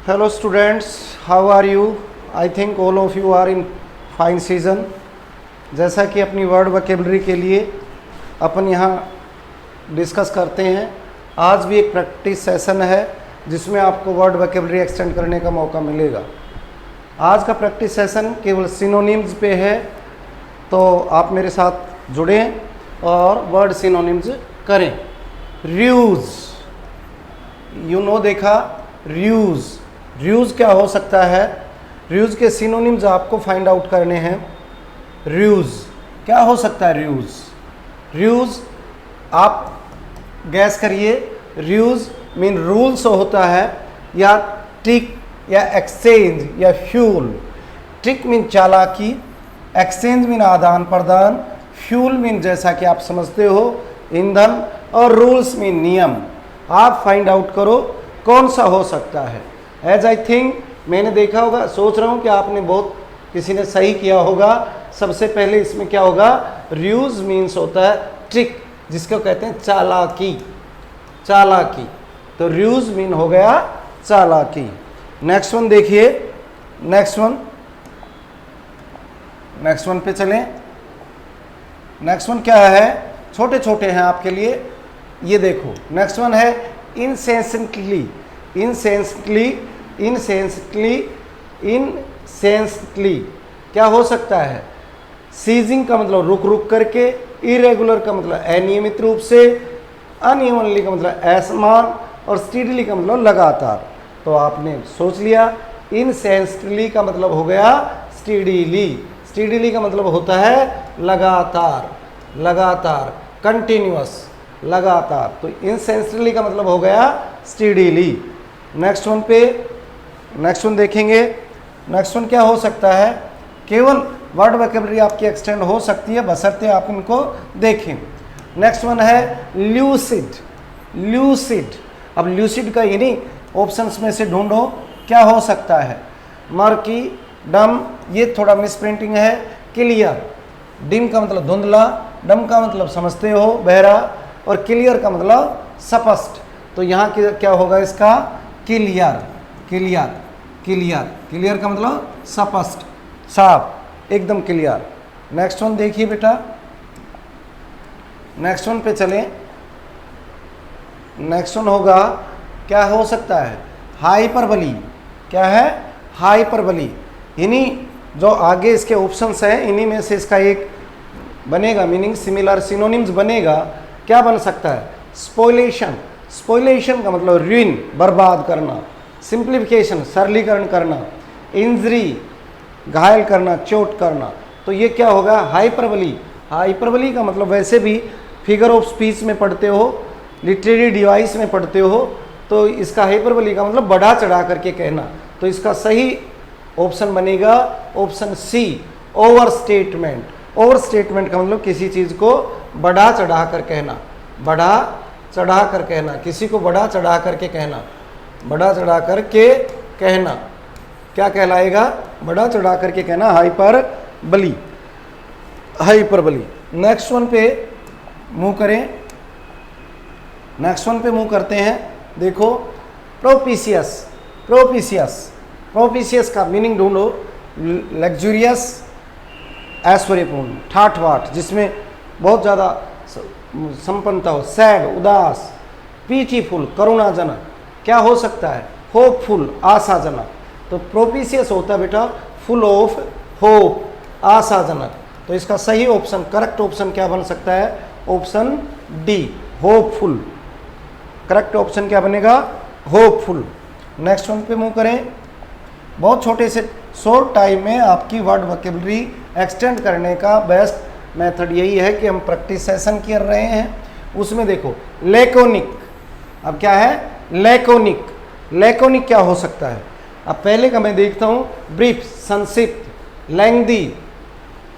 Hello students, how are you? I think all of you are in fine season. जैसा कि अपनी word vocabulary के लिए अपन यहाँ डिस्कस करते हैं, आज भी एक प्रैक्टिस सेशन है जिसमें आपको वर्ड वोकेबलरी एक्सटेंड करने का मौका मिलेगा। आज का प्रैक्टिस सेशन केवल सिनोनिम्स पे है, तो आप मेरे साथ जुड़ें और वर्ड सिनोनिम्स करें। र्यूज़, यू नो देखा, र्यूज़ क्या हो सकता है? र्यूज़ के सिनोनिम्स आपको फाइंड आउट करने हैं। र्यूज़ क्या हो सकता है? र्यूज़ आप गैस करिए। र्यूज़ मीन रूल्स होता है, या ट्रिक या एक्सचेंज या फ्यूल। ट्रिक मीन चालाकी, एक्सचेंज मीन आदान प्रदान, फ्यूल मीन जैसा कि आप समझते हो ईंधन, और रूल्स मीन नियम। आप फाइंड आउट करो कौन सा हो सकता है। एज आई थिंक मैंने देखा होगा, सोच रहा हूँ कि आपने बहुत किसी ने सही किया होगा। सबसे पहले इसमें क्या होगा? र्यूज़ मीन्स होता है ट्रिक, जिसको कहते हैं चालाकी। तो र्यूज़ मीन हो गया चालाकी। नेक्स्ट वन देखिए, नेक्स्ट वन पे चलें। नेक्स्ट वन क्या है? छोटे छोटे हैं आपके लिए, ये देखो। नेक्स्ट वन है इनसेंसटली। क्या हो सकता है? सीजिंग का मतलब रुक रुक करके, इरेगुलर का मतलब अनियमित रूप से, अनइवनली का मतलब असमान, और स्टीडली का मतलब लगातार। तो आपने सोच लिया, इनसेंसटली का मतलब हो गया स्टीडली का मतलब होता है लगातार, कंटिन्यूअस, लगातार। तो इनसेंसटली का मतलब हो गया स्टीडली। नेक्स्ट वन देखेंगे। नेक्स्ट वन क्या हो सकता है? केवल वर्ड वोकेबलरी आपकी एक्सटेंड हो सकती है, बशर्ते आप इनको देखें। नेक्स्ट वन है ल्यूसिड। अब ल्यूसिड का ये नहीं, ऑप्शंस में से ढूंढो क्या हो सकता है। मर्की, डम, ये थोड़ा मिसप्रिंटिंग है। क्लियर, डिम का मतलब धुंधला, डम का मतलब समझते हो बहरा, और क्लियर का मतलब स्पष्ट। तो यहाँ क्या होगा इसका? क्लियर का मतलब स्पष्ट, साफ, एकदम क्लियर। नेक्स्ट वन देखिए बेटा, नेक्स्ट वन पे चलें। नेक्स्ट वन होगा, क्या हो सकता है? हाइपरबली। क्या है? हाइपरबली। इन्हीं जो आगे इसके ऑप्शंस हैं, इन्हीं में से इसका एक बनेगा, मीनिंग सिमिलर सिनोनिम्स बनेगा। क्या बन सकता है? स्पॉइलेशन का मतलब रुइन, बर्बाद करना। सिंप्लीफिकेशन, सरलीकरण करना। इंजरी, घायल करना, चोट करना। तो ये क्या होगा? हाइपरबली का मतलब वैसे भी फिगर ऑफ स्पीच में पढ़ते हो, लिटरेरी डिवाइस में पढ़ते हो, तो इसका हाइपरबली का मतलब बढ़ा चढ़ा करके कहना। तो इसका सही ऑप्शन बनेगा ऑप्शन सी, ओवर स्टेटमेंट का मतलब किसी चीज़ को बढ़ा चढ़ा कर कहना, किसी को बढ़ा चढ़ा करके कहना। क्या कहलाएगा? बढ़ा चढ़ा करके कहना, हाइपरबली। नेक्स्ट वन पे मूव करते हैं। देखो, प्रोपिशियस का मीनिंग ढूंढो। लग्जूरियस, ऐश्वर्यपूर्ण, ठाठ बाट, जिसमें बहुत ज़्यादा संपन्नता हो। सैड, उदास। पीटीफुल, करुणाजनक। क्या हो सकता है? होपफुल, आशाजनक। तो प्रोपिशियस होता है बेटा फुल ऑफ होप, आशाजनक। तो इसका सही ऑप्शन, करेक्ट ऑप्शन क्या बन सकता है? Option D, hopeful. Correct option क्या बनेगा? होपफुल। नेक्स्ट वन पे मूव करें। बहुत छोटे से शॉर्ट टाइम में आपकी वर्ड वोकेबलरी एक्सटेंड करने का बेस्ट मेथड यही है कि हम प्रैक्टिस सेशन कर रहे हैं। उसमें देखो, लैकोनिक। अब क्या है? लैकोनिक क्या हो सकता है? अब पहले का मैं देखता हूँ, ब्रीफ, संक्षिप्त, लेंथी,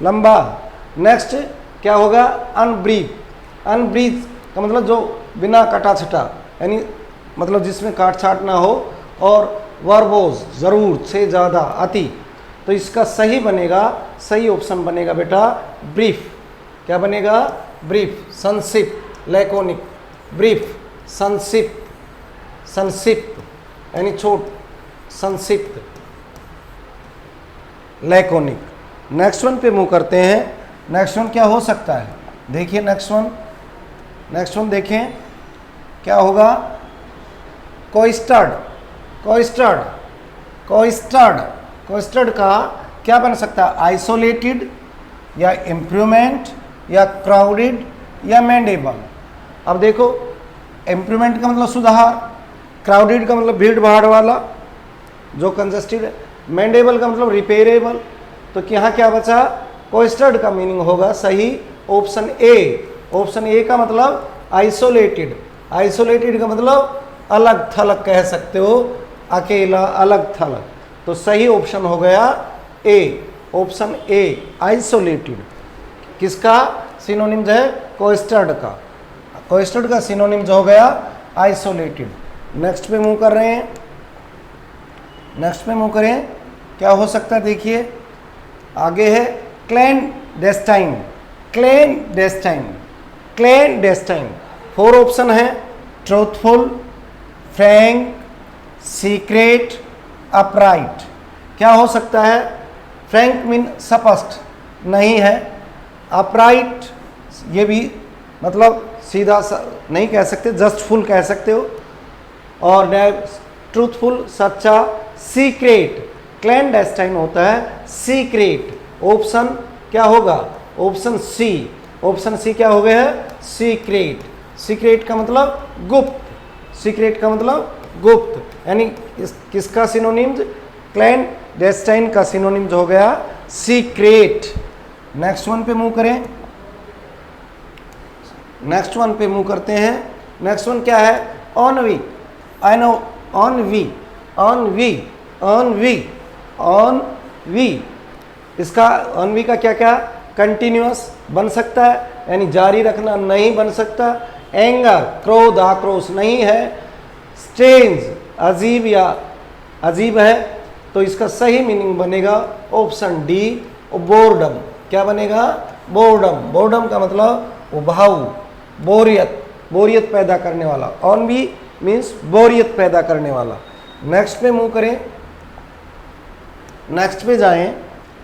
लंबा। नेक्स्ट क्या होगा? अनब्रीफ का मतलब जो बिना काटा छटा, यानी मतलब जिसमें काट छाट ना हो, और वर्बोज, जरूर से ज़्यादा, अति। तो इसका सही ऑप्शन बनेगा बेटा ब्रीफ। क्या बनेगा? ब्रीफ, संक्षिप्त, लैकोनिक, ब्रीफ, संक्षिप्त, यानी संक्षिप्त, लैकोनिक। नेक्स्ट वन पे मूव करते हैं। नेक्स्ट वन क्या हो सकता है, देखिए नेक्स्ट वन देखें क्या होगा, कोइस्टर्ड। कोइस्टर्ड कोइस्टर्ड कोइस्टर्ड का क्या बन सकता है, आइसोलेटेड या इम्प्रूवमेंट या क्राउडेड या मैंडेबल। अब देखो, इम्प्रूवमेंट का मतलब सुधार, क्राउडेड का मतलब भीड़ भाड़ वाला जो कंजस्टेड है, मैंडेबल का मतलब रिपेयरेबल। तो यहाँ क्या बचा, कोइस्टर्ड का मीनिंग होगा सही ऑप्शन ए। ऑप्शन ए का मतलब आइसोलेटेड। आइसोलेटेड का मतलब अलग थलग कह सकते हो, अकेला अलग थलग। तो सही ऑप्शन हो गया ए, ऑप्शन ए आइसोलेटेड। किसका सिनोनिम्स है, कोइस्टर्ड का। कोइस्टर्ड का सिनोनिम्स हो गया आइसोलेटेड। नेक्स्ट पे मूव कर रहे हैं। नेक्स्ट पे मूव करें, क्या हो सकता है देखिए, आगे है क्लैंडेस्टाइन। क्लैंडेस्टाइन क्लैंडेस्टाइन 4 ऑप्शन है, ट्रूथफुल, फ्रैंक, सीक्रेट, अपराइट। क्या हो सकता है, फ्रैंक मीन स्पष्ट नहीं है, अपराइट ये भी मतलब सीधा नहीं कह सकते, जस्टफुल कह सकते हो, और ट्रूथफुल सच्चा, सीक्रेट क्लैंडेस्टाइन होता है सीक्रेट। ऑप्शन क्या होगा, ऑप्शन सी। ऑप्शन सी क्या हो गया है, सीक्रेट। सीक्रेट का मतलब गुप्त, सीक्रेट का मतलब गुप्त, यानी किसका सिनोनिम्स, क्लैंडेस्टाइन का सिनोनिम्स हो गया सीक्रेट। नेक्स्ट वन पे मूव करें। नेक्स्ट वन पे मूव करते हैं। नेक्स्ट वन क्या है, ऑनवी। I know, ऑनवी ऑनवी ऑनवी ऑनवी। इसका ऑनवी का क्या क्या, कंटिन्यूअस बन सकता है, यानी जारी रखना, नहीं बन सकता। एंगर क्रोध आक्रोश नहीं है। स्ट्रेंज अजीब या अजीब है, तो इसका सही मीनिंग बनेगा ऑप्शन डी, बोर्डम। क्या बनेगा, बोर्डम। बोर्डम का मतलब उबाऊ, बोरियत, बोरियत पैदा करने वाला। ऑनवी मीन्स बोरियत पैदा करने वाला। नेक्स्ट पे मूव करें, नेक्स्ट पे जाएं।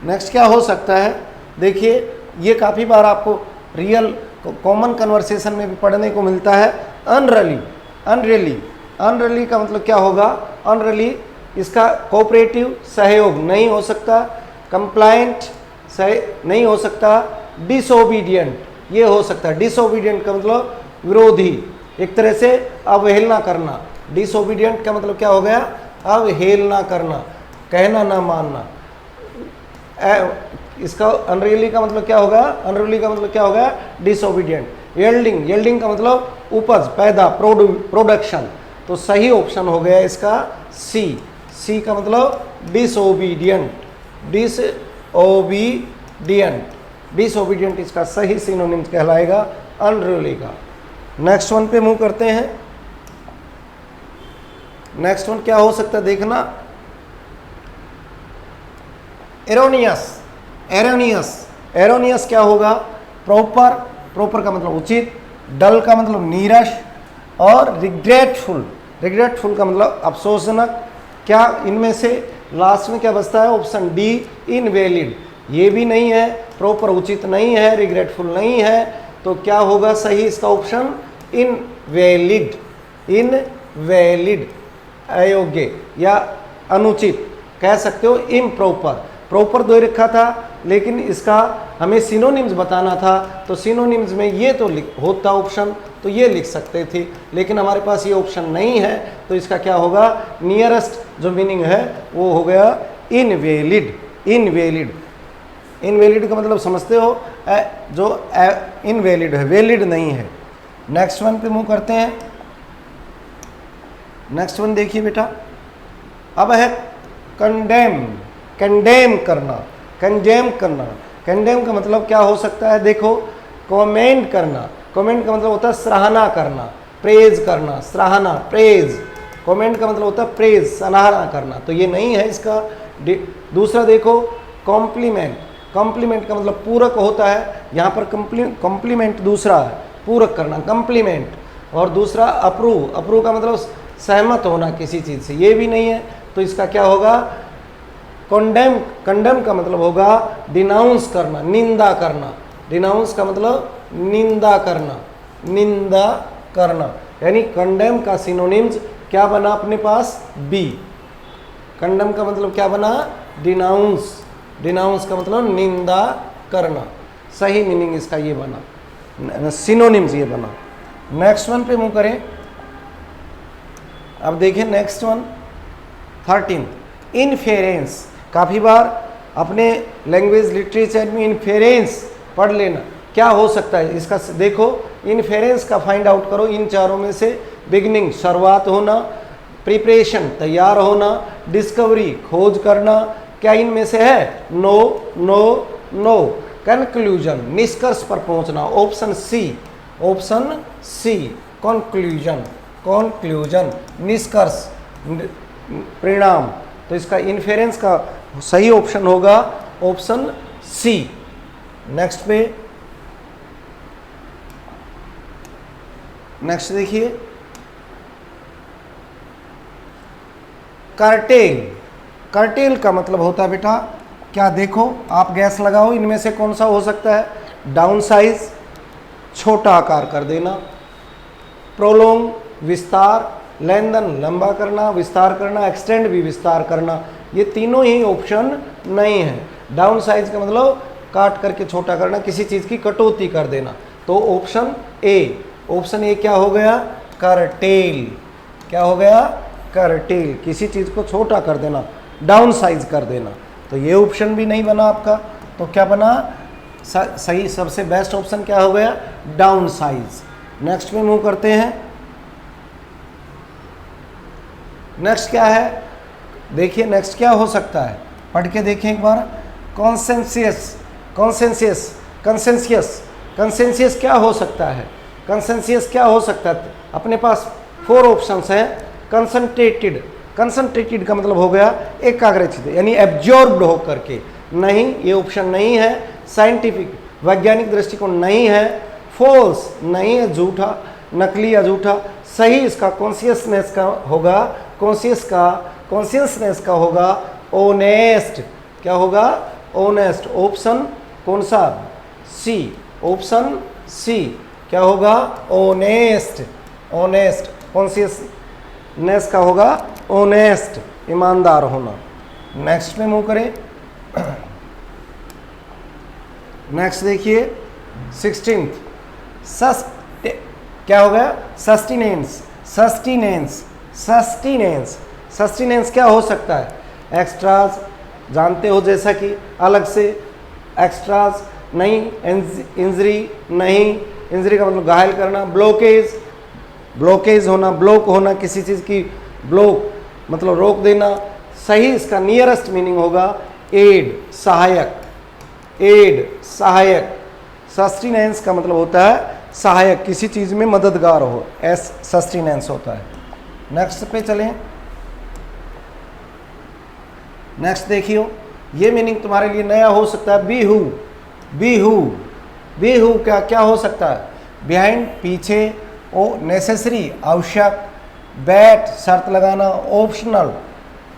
नेक्स्ट क्या हो सकता है, देखिए ये काफ़ी बार आपको रियल कॉमन कन्वर्सेशन में भी पढ़ने को मिलता है, अनरली। अनरियली, अनरियली का मतलब क्या होगा, अनरियली इसका कोऑपरेटिव सहयोग नहीं हो सकता, कंप्लायंट नहीं हो सकता, डिसोबीडियंट ये हो सकता है। डिसोबीडियंट का मतलब विरोधी, एक तरह से अवहेलना करना। डिसोबीडियंट का मतलब क्या हो गया, अवहेलना करना, कहना ना मानना। इसका अनरियली का मतलब क्या होगा, अनरियली का मतलब क्या होगा, डिसोबीडियंट। येल्डिंग, येल्डिंग का मतलब उपज, पैदा, प्रोडक्शन। तो सही ऑप्शन हो गया इसका सी। सी का मतलब डिसोबीडियंट, डिसोबीडियंट। डिसोबीडियंट इसका सही सिनोनिम्स कहलाएगा अनरियली का। नेक्स्ट वन पे मूव करते हैं। नेक्स्ट वन क्या हो सकता है देखना, एरोनियस। एरोनियस, एरोनियस क्या होगा, प्रॉपर। प्रॉपर का मतलब उचित, डल का मतलब नीरस, और रिग्रेटफुल। रिग्रेटफुल का मतलब अफसोसजनक। क्या इनमें से लास्ट में क्या बचता है, ऑप्शन डी, इनवैलिड। ये भी नहीं है, प्रॉपर उचित नहीं है, रिग्रेटफुल नहीं है, तो क्या होगा सही इसका ऑप्शन, इनवैलिड। इनवैलिड अयोग्य या अनुचित कह सकते हो, इम्प्रॉपर। प्रॉपर दो रखा था, लेकिन इसका हमें सिनोनिम्स बताना था, तो सिनोनिम्स में ये तो होता ऑप्शन, तो ये लिख सकते थे, लेकिन हमारे पास ये ऑप्शन नहीं है, तो इसका क्या होगा, नियरेस्ट जो मीनिंग है वो हो गया इनवैलिड। इनवैलिड, इनवैलिड का मतलब समझते हो, जो इनवैलिड है, वैलिड नहीं है। नेक्स्ट वन पे मूव करते हैं। नेक्स्ट वन देखिए बेटा, अब है कंडेम। कंडेम करना, कंडेम करना। कंडेम का मतलब क्या हो सकता है, देखो, कमेंट करना। कमेंट का मतलब होता है सराहना करना, प्रेज करना, सराहना, प्रेज। कमेंट का मतलब होता है प्रेज, सराहना करना, तो ये नहीं है इसका। दूसरा देखो, कॉम्प्लीमेंट। कॉम्प्लीमेंट का मतलब पूरक होता है, यहाँ पर कॉम्प्लीमेंट दूसरा है, पूरक करना, कॉम्प्लीमेंट। और दूसरा अप्रूव। अप्रूव का मतलब सहमत होना किसी चीज़ से, ये भी नहीं है। तो इसका क्या होगा? कंडेम। कंडेम का मतलब होगा डिनाउंस करना, निंदा करना। डिनाउंस का मतलब निंदा करना, निंदा करना। यानी कंडेम का सिनोनिम्स क्या बना अपने पास? बी। कंडेम का मतलब क्या बना? डिनाउंस। डिनाउंस का मतलब निंदा करना। सही मीनिंग इसका ये बना, सिनोनिम्स ये बना। नेक्स्ट वन पे मूव करें। अब देखिए नेक्स्ट वन 13 इनफेरेंस। काफ़ी बार अपने लैंग्वेज लिटरेचर में इनफेरेंस पढ़ लेना। क्या हो सकता है इसका? देखो इनफेरेंस का फाइंड आउट करो। इन चारों में से बिगिनिंग शुरुआत होना, प्रिपरेशन तैयार होना, डिस्कवरी खोज करना, क्या इनमें से है? No no no. कंक्लूजन निष्कर्ष पर पहुंचना, option C. Option C conclusion. Conclusion निष्कर्ष, परिणाम। तो इसका इन्फेरेंस का सही ऑप्शन होगा ऑप्शन सी। नेक्स्ट पे, नेक्स्ट देखिए कर्टेल। कर्टेल का मतलब होता है बेटा क्या? देखो आप गैस लगाओ, इनमें से कौन सा हो सकता है? डाउन साइज छोटा आकार कर देना, प्रोलोंग विस्तार, लेंदन लंबा करना, विस्तार करना, एक्सटेंड भी विस्तार करना। ये तीनों ही ऑप्शन नहीं है। डाउन साइज का मतलब काट करके छोटा करना, किसी चीज़ की कटौती कर देना। तो ऑप्शन ए। ऑप्शन ए क्या हो गया? कर्टेल। क्या हो गया? कर्टेल। किसी चीज़ को छोटा कर देना, डाउन साइज कर देना। तो ये ऑप्शन भी नहीं बना आपका। तो क्या बना? सही सबसे बेस्ट ऑप्शन क्या हो गया? Down size. नेक्स्ट में मूव करते हैं। नेक्स्ट क्या है? देखिए नेक्स्ट क्या हो सकता है, पढ़ के देखें एक बार। कॉन्सेंसियस। कॉन्सेंसियस कंसेंसियस। कंसेंसियस क्या हो सकता है? कंसेंसियस क्या हो सकता है? अपने पास 4 ऑप्शंस हैं। कंसंट्रेटेड। कंसंट्रेटेड का मतलब हो गया एकाग्रचित, यानी एब्जॉर्ब्ड होकर के। नहीं, ये ऑप्शन नहीं है। साइंटिफिक वैज्ञानिक दृष्टिकोण नहीं है। फॉल्स नहीं है, झूठा, नकली या झूठा। सही इसका कॉन्शियसनेस का होगा, कॉन्शियसनेस का होगा ऑनेस्ट। क्या होगा? ऑनेस्ट। ऑप्शन कौन सा? सी। ऑप्शन सी क्या होगा? ऑनेस्ट। ऑनेस्ट कॉन्शियसनेस का होगा ऑनेस्ट, ईमानदार होना। नेक्स्ट में मूव करें। नेक्स्ट देखिए 16th क्या हो गया? सस्टिनेंस। सस्टिनेंस। सस्टिनेंस। सस्टिनेंस क्या हो सकता है? एक्स्ट्राज जानते हो, जैसा कि अलग से एक्स्ट्राज नहीं, इंजरी नहीं, इंजरी का मतलब घायल करना। ब्लॉकेज, ब्लॉकेज होना, ब्लॉक होना, किसी चीज़ की ब्लॉक मतलब रोक देना। सही इसका नियरेस्ट मीनिंग होगा एड, सहायक। एड सहायक। सस्टिनेंस का मतलब होता है सहायक, किसी चीज़ में मददगार हो, एस सस्टिनेंस होता है। नेक्स्ट पे चलें। नेक्स्ट देखियो, ये मीनिंग तुम्हारे लिए नया हो सकता है। Behove. Behove. Behove क्या क्या हो सकता है? बिहाइंड पीछे, ओ नेसेसरी आवश्यक, बैट शर्त लगाना, ऑप्शनल।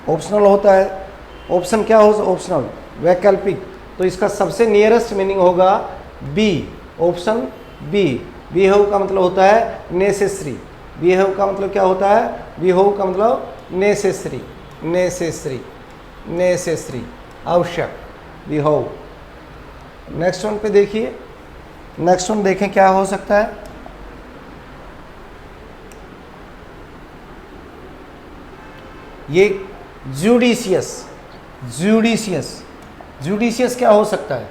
ऑप्शनल होता है। ऑप्शन क्या हो? ऑप्शनल वैकल्पिक। तो इसका सबसे नियरेस्ट मीनिंग होगा बी। Option B. बिहेव का मतलब होता है नेसेसरी। बिहेव का मतलब क्या होता है? बिहेव का मतलब नेसेसरी। नेसेसरी, नेसेसरी आवश्यक, बिहेव। नेक्स्ट वन पे देखिए। नेक्स्ट वन देखें क्या हो सकता है। ये जुडिशियस। जुडिशियस। जुडिशियस क्या हो सकता है?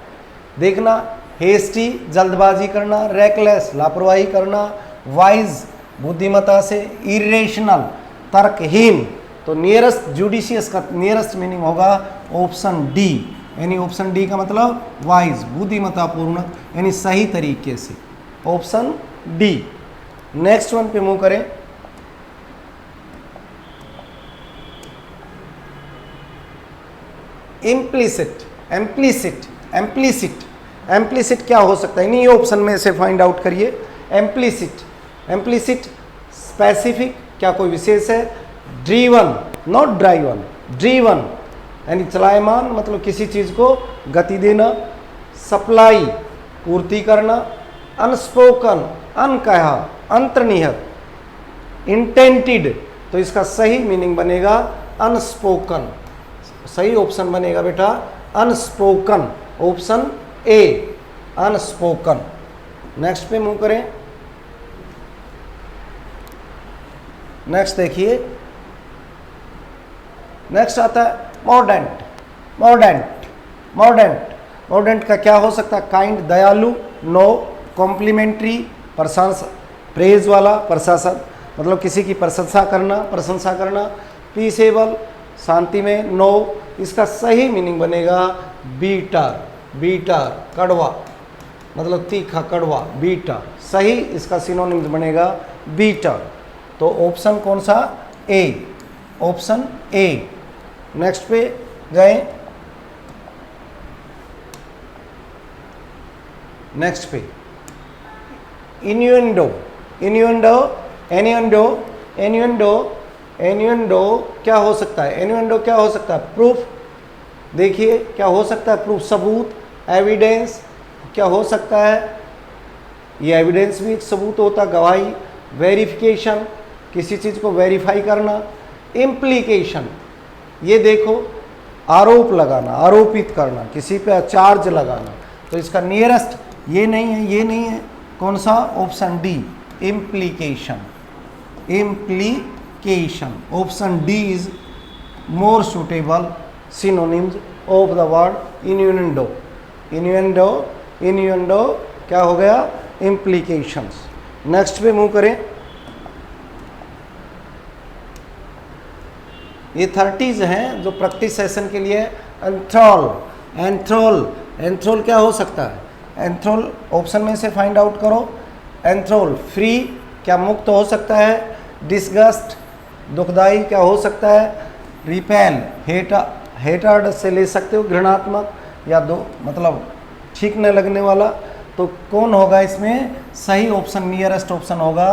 देखना, हेस्टी जल्दबाजी करना, रेकलेस लापरवाही करना, वाइज बुद्धिमत्ता से, इरेशनल तर्कहीन। तो नियरेस्ट जुडिशियस का नियरेस्ट मीनिंग होगा ऑप्शन डी। यानी ऑप्शन डी का मतलब वाइज, बुद्धिमत्तापूर्ण, यानी सही तरीके से। Option D. नेक्स्ट वन पे मूव करें। इम्प्लिसिट। एम्प्लिसिट। एम्प्लिसिट। एम्प्लिसिट क्या हो सकता है? इन्हीं ऑप्शन में से फाइंड आउट करिए। एम्प्लिसिट। एम्प्लिसिट स्पेसिफिक, क्या कोई विशेष है? Driven, not driven. ड्रीवन यानी चलायमान मतलब किसी चीज को गति देना, सप्लाई पूर्ति करना, अनस्पोकन अनकहा अंतर्निहित, इंटेंटेड तो इसका सही मीनिंग बनेगा अनस्पोकन, सही ऑप्शन बनेगा बेटा unspoken, option A unspoken. Next पे मूव करें। नेक्स्ट देखिए, नेक्स्ट आता है मॉर्डेंट। मॉर्डेंट मॉर्डेंट मॉर्डेंट का क्या हो सकता है? काइंड दयालु, नो कॉम्प्लीमेंट्री प्रशंसा प्रेज वाला प्रशंसा मतलब किसी की प्रशंसा करना, पीसेबल शांति में, नो इसका सही मीनिंग बनेगा बीटर, बीटर कड़वा मतलब तीखा कड़वा, बीटर सही इसका सिनोनिम बनेगा बीटर। तो ऑप्शन कौन सा? ए, ऑप्शन ए। नेक्स्ट पे गए, नेक्स्ट पे इन्यूएंडो, इन्यूएंडो एन्यूएंडो, एन्यूएंडो एन्यूएंडो क्या हो सकता है? एन्यूएंडो क्या हो सकता है? प्रूफ। देखिए क्या हो सकता है? प्रूफ सबूत, एविडेंस क्या हो सकता है? ये एविडेंस भी एक सबूत होता है, गवाही, वेरिफिकेशन किसी चीज़ को वेरीफाई करना, इम्प्लीकेशन ये देखो आरोप लगाना, आरोपित करना, किसी पे चार्ज लगाना। तो इसका नियरेस्ट ये नहीं है, ये नहीं है, कौन सा? Option D implication, implication option D is more suitable synonyms of the word innuendo. Innuendo, innuendo क्या हो गया? इम्प्लीकेशंस। नेक्स्ट पे मूव करें। ये 30s हैं जो प्रैक्टिस सेशन के लिए। एंथ्रोल, एंथ्रोल, एंथ्रोल क्या हो सकता है? एंथ्रोल ऑप्शन में से फाइंड आउट करो। एंथ्रोल फ्री क्या मुक्त हो सकता है? डिस्गस्ट दुखदाई क्या हो सकता है? रिपेल हेटर्ड से ले सकते हो, घृणात्मक या दो मतलब ठीक न लगने वाला। तो कौन होगा इसमें? सही ऑप्शन नियरेस्ट ऑप्शन होगा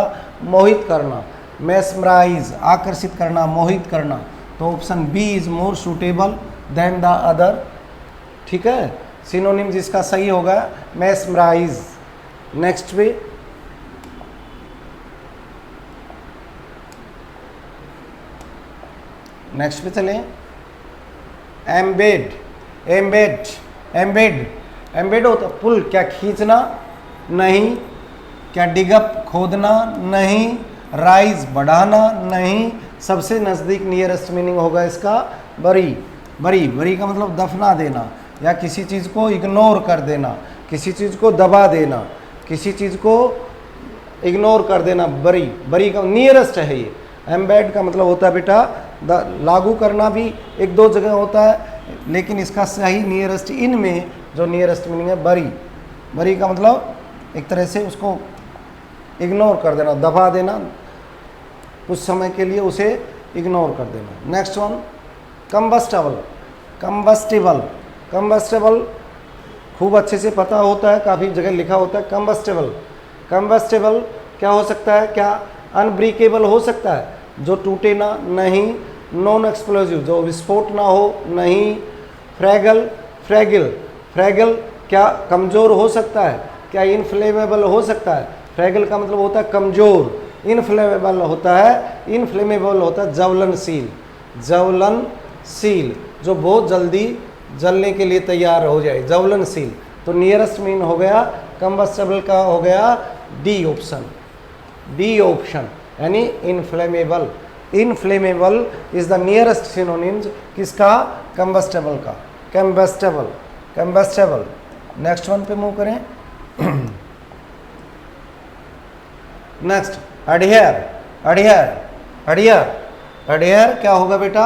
मोहित करना, मेस्मराइज आकर्षित करना, मोहित करना। तो option B is more suitable than the other. ठीक है, सिनोनिम जिसका सही होगा मेस्मराइज। नेक्स्ट पे नेक्स्ट पे चलें। एम्बेड, एम्बेड, एम्बेड, एम्बेड होता पुल क्या खींचना? नहीं। क्या डिगअप खोदना? नहीं। राइज बढ़ाना? नहीं। सबसे नज़दीक नियरेस्ट मीनिंग होगा इसका बरी, बरी, बरी का मतलब दफना देना या किसी चीज़ को इग्नोर कर देना, किसी चीज़ को दबा देना, किसी चीज़ को इग्नोर कर देना, बरी, बरी का नियरेस्ट है ये। एम्बेड का मतलब होता है बेटा लागू करना, भी एक दो जगह होता है लेकिन इसका सही नियरेस्ट इनमें जो नियरेस्ट मीनिंग है बरी। बरी का मतलब एक तरह से उसको इग्नोर कर देना, दबा देना, कुछ समय के लिए उसे इग्नोर कर देना। Next one combustible, combustible, combustible खूब अच्छे से पता होता है, काफ़ी जगह लिखा होता है कंबस्टेबल। कंबस्टेबल क्या हो सकता है? क्या अनब्रेकेबल हो सकता है? जो टूटे ना? नहीं। नॉन एक्सप्लोजिव जो विस्फोट ना हो? नहीं। फ्रैगल, फ्रैगिल, फ्रैगल क्या कमज़ोर हो सकता है? क्या इनफ्लेमेबल हो सकता है? फ्रैगल का मतलब होता है कमज़ोर, इनफ्लेमेबल होता है, इनफ्लेमेबल होता है ज्वलनशील, ज्वलनशील जो बहुत जल्दी जलने के लिए तैयार हो जाए, ज्वलनशील। तो नियरेस्ट मीन हो गया कंबस्टेबल का हो गया डी ऑप्शन, डी ऑप्शन यानी inflammable. Inflammable is the nearest synonyms किसका? कंबस्टेबल का, कंबस्टेबल, कंबस्टेबल। नेक्स्ट वन पे मूव करें। Next adhere, adhere, adhere, adhere क्या होगा बेटा?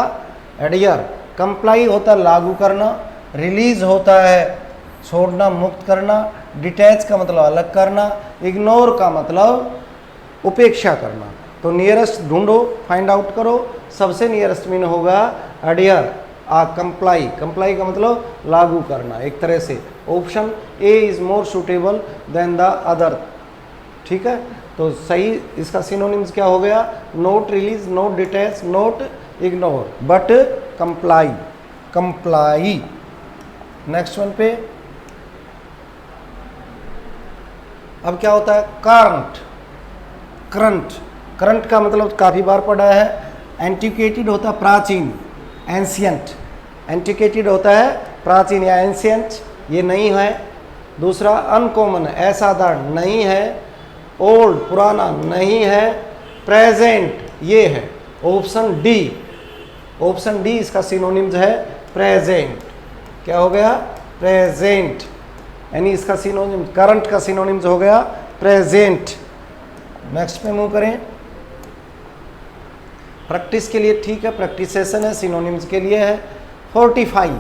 एडहियर कंप्लाई होता है लागू करना, रिलीज होता है छोड़ना, मुक्त करना, डिटैच का मतलब अलग करना, इग्नोर का मतलब उपेक्षा करना। तो नियरेस्ट ढूंढो, फाइंड आउट करो, सबसे नियरेस्ट मीन होगा एडहियर, कंप्लाई, कंप्लाई का मतलब लागू करना एक तरह से। Option A is more suitable than the other. ठीक है, तो सही इसका सिनोनिम्स क्या हो गया? Not release, not detach, not ignore, but comply, comply. Next one पे अब क्या होता है, करंट, करंट, करंट का मतलब काफ़ी बार पढ़ा है, एंटिक्वेटेड होता है प्राचीन, एंशियंट, एंटिक्वेटेड होता है प्राचीन या एंशियंट, ये नहीं है। दूसरा अनकॉमन है, असाधारण नहीं है, ओल्ड पुराना नहीं है, प्रेजेंट ये है। ऑप्शन डी, ऑप्शन डी इसका सिनोनिम्स है प्रेजेंट। क्या हो गया, प्रेजेंट, यानी इसका सिनोनिम, करंट का सिनोनिम्स हो गया प्रेजेंट। नेक्स्ट पे मूव करें, प्रैक्टिस के लिए ठीक है, प्रैक्टिस सेशन है, सिनोनिम्स के लिए है। 45,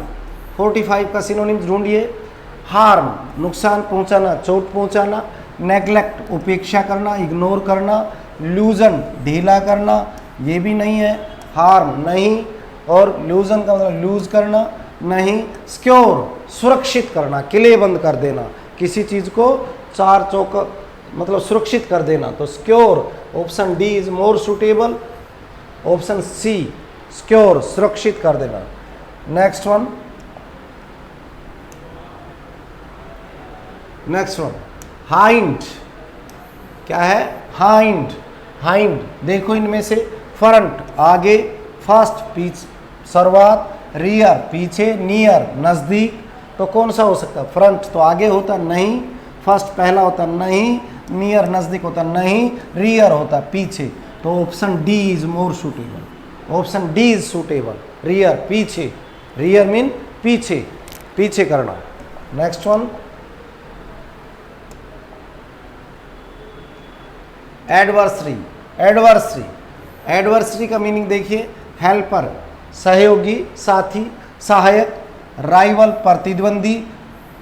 45 का सिनोनिम्स ढूंढिए। हार्म नुकसान पहुंचाना, चोट पहुंचाना, नेग्लेक्ट उपेक्षा करना, इग्नोर करना, लूजन ढीला करना, ये भी नहीं है, हार्म नहीं, और लूजन का मतलब लूज करना नहीं, सिक्योर सुरक्षित करना, किलेबंद कर देना, किसी चीज़ को चार चौक मतलब सुरक्षित कर देना, तो secure. Option D is more suitable, option C secure सुरक्षित कर देना। Next one, next one, hind, क्या है, हाइंड, हाइंड देखो इनमें से, फ्रंट आगे, फर्स्ट पीछे शुरुआत, रियर पीछे, नियर नज़दीक, तो कौन सा हो सकता है, फ्रंट तो आगे होता नहीं, फर्स्ट पहला होता नहीं, नियर नज़दीक होता नहीं, रियर होता पीछे, तो option D is more suitable, option D is suitable, rear पीछे, रियर मीन पीछे, पीछे करना। Next one, adversary, adversary, adversary का मीनिंग देखिए, हेल्पर सहयोगी, साथी, सहायक, राइवल प्रतिद्वंदी,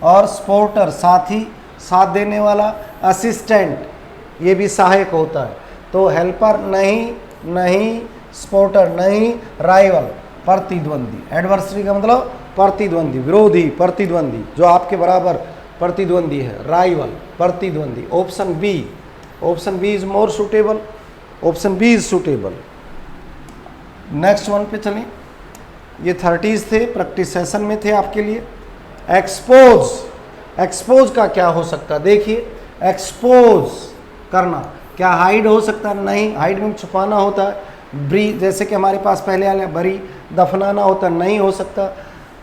और सपोर्टर साथी, साथ देने वाला, असिस्टेंट ये भी सहायक होता है, तो हेल्पर नहीं, नहीं, सपोर्टर नहीं, राइवल प्रतिद्वंदी। एडवर्सरी का मतलब प्रतिद्वंदी, विरोधी, प्रतिद्वंदी, जो आपके बराबर प्रतिद्वंदी है, राइवल प्रतिद्वंदी। Option B, option B is more suitable, option B is suitable. Next one पे चलें, ये 30s थे, प्रैक्टिस सेशन में थे आपके लिए। एक्सपोज, एक्सपोज का क्या हो सकता है, देखिए एक्सपोज करना, क्या हाइड हो सकता है, नहीं, हाइड में छुपाना होता है। ब्री जैसे कि हमारे पास पहले आया बरी, दफनाना होता नहीं हो सकता।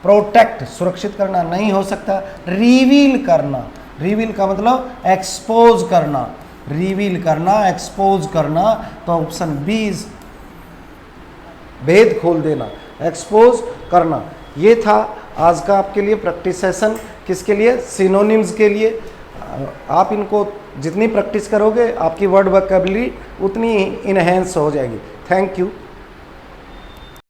प्रोटेक्ट सुरक्षित करना नहीं हो सकता। रिवील करना, रिवील का मतलब एक्सपोज करना, रिवील करना, एक्सपोज करना, तो ऑप्शन बी इज भेद खोल देना, एक्सपोज करना। ये था आज का आपके लिए प्रैक्टिस सेशन, किसके लिए, सिनोनिम्स के लिए। आप इनको जितनी प्रैक्टिस करोगे आपकी वर्ड वोकैबुलरी उतनी इनहेंस हो जाएगी। Thank you.